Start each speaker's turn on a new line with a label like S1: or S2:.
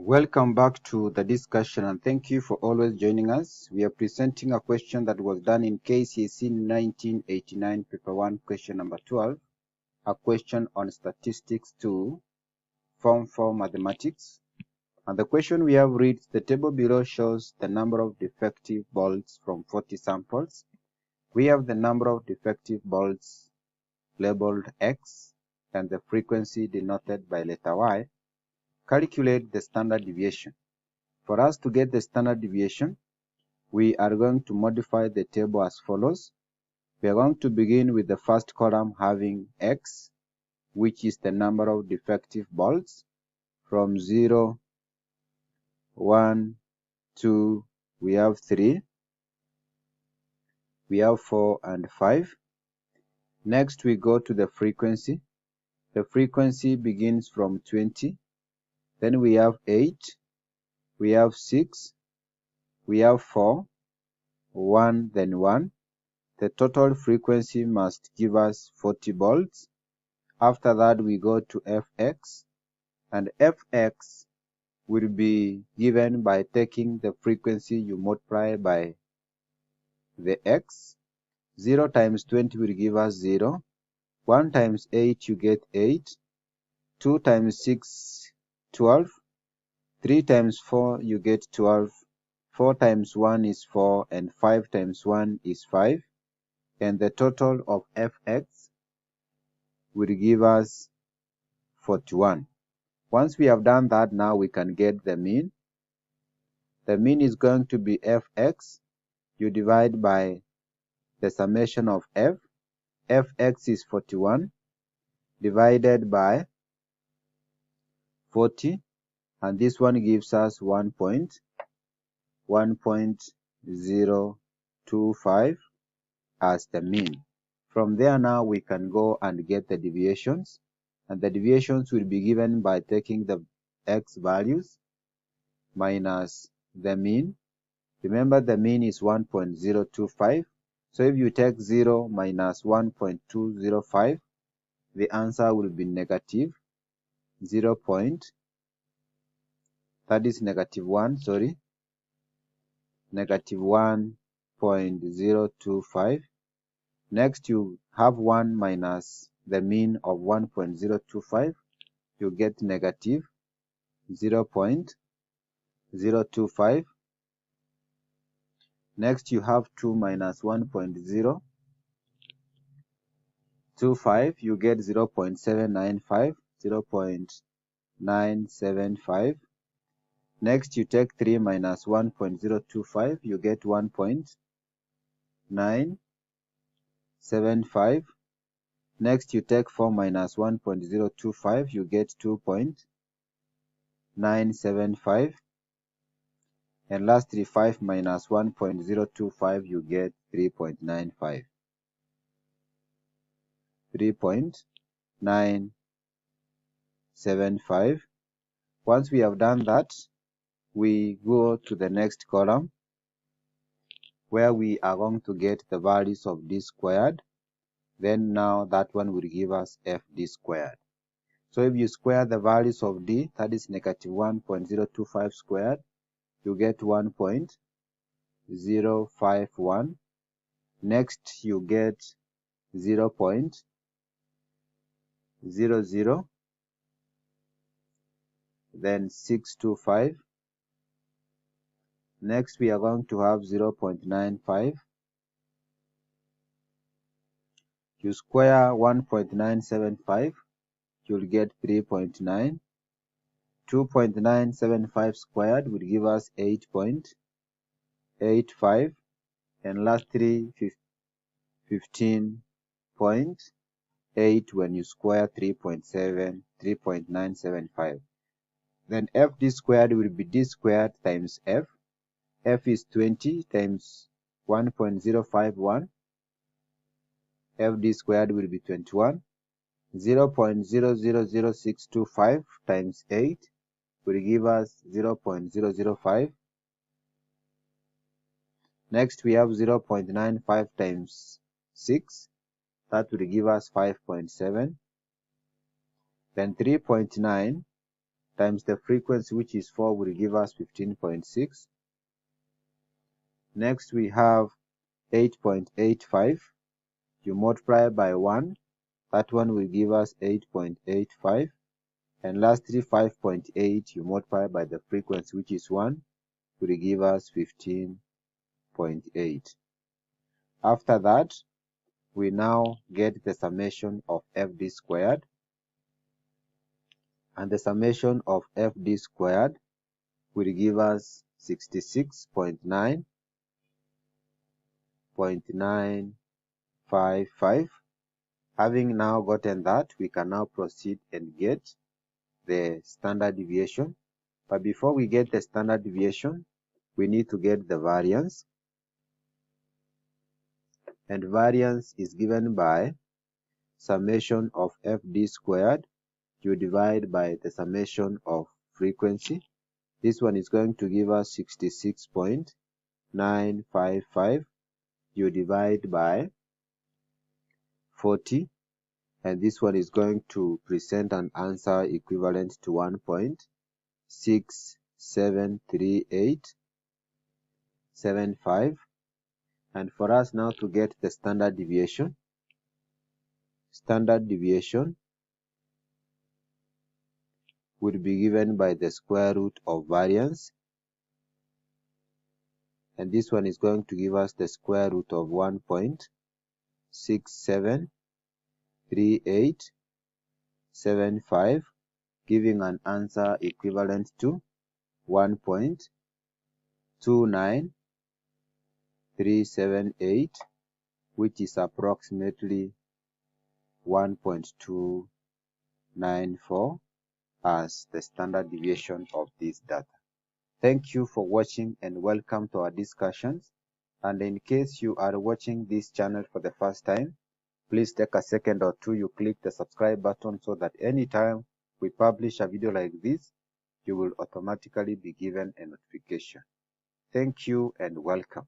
S1: Welcome back to the discussion and thank you for always joining us. We are presenting a question that was done in KCSE 1989 paper 1 question number 12, a question on statistics 2, form 4 mathematics. And the question we have read, the table below shows the number of defective bolts from 40 samples. We have the number of defective bolts labeled X and the frequency denoted by letter Y. Calculate the standard deviation. For us to get the standard deviation, we are going to modify the table as follows. We are going to begin with the first column having X, which is the number of defective bolts from 0, 1, 2, we have 3, we have 4 and 5. Next we go to the frequency. The frequency begins from 20. Then we have 8, we have 6, we have 4, 1, then 1. The total frequency must give us 40 volts. After that, we go to Fx, and Fx will be given by taking the frequency you multiply by the x. 0 times 20 will give us 0. 1 times 8, you get 8. 2 times 6, 12. 3 times 4, you get 12. 4 times 1 is 4, and 5 times 1 is 5. And the total of Fx will give us 41. Once we have done that, now we can get the mean. The mean is going to be Fx. You divide by the summation of F. Fx is 41 divided by 40, and this one gives us 1.025 as the mean. From there now we can go and get the deviations, and the deviations will be given by taking the x values minus the mean. Remember, the mean is 1.025, so if you take 0 minus 1.205, the answer will be negative 0. That is negative 1, sorry, negative 1.025. Next, you have 1 minus the mean of 1.025. You get negative 0.025. Next, you have 2 minus 1.025. You get 0.795. 0.975. Next, you take 3 minus 1.025. You get 1.975. Next, you take 4 minus 1.025. You get 2.975. And lastly, 5 minus 1.025, you get 3.95. 3.975. Once we have done that, we go to the next column where we are going to get the values of d squared. Then now that one will give us fd squared. So if you square the values of d, that is negative 1.025 squared, you get 1.051. Next, you get 0.00, then 625. Next, we are going to have 0.95. You square 1.975, you'll get 3.9. 2.975 squared will give us 8.85, and lastly 15.8 when you square 3.975. Then fd squared will be d squared times f. F is 20 times 1.051. Fd squared will be 21. 0.000625 times 8 will give us 0.005. Next, we have 0.95 times 6. That will give us 5.7. Then 3.9 times the frequency, which is 4, will give us 15.6. Next we have 8.85. You multiply by 1, that one will give us 8.85. And lastly 5.8, you multiply by the frequency, which is 1, will give us 15.8. After that, we now get the summation of fd squared, and the summation of fd squared will give us 66.955. Having now gotten that, we can now proceed and get the standard deviation. But before we get the standard deviation, we need to get the variance. And variance is given by summation of fd squared, you divide by the summation of frequency. This one is going to give us 66.955. You divide by 40, and this one is going to present an answer equivalent to 1.673875. And for us now to get the standard deviation would be given by the square root of variance, and this one is going to give us the square root of 1.673875, giving an answer equivalent to 1.29378, which is approximately 1.294 as the standard deviation of this data. Thank you for watching and welcome to our discussions. And in case you are watching this channel for the first time, please take a second or two, you click the subscribe button so that anytime we publish a video like this, you will automatically be given a notification. Thank you and welcome.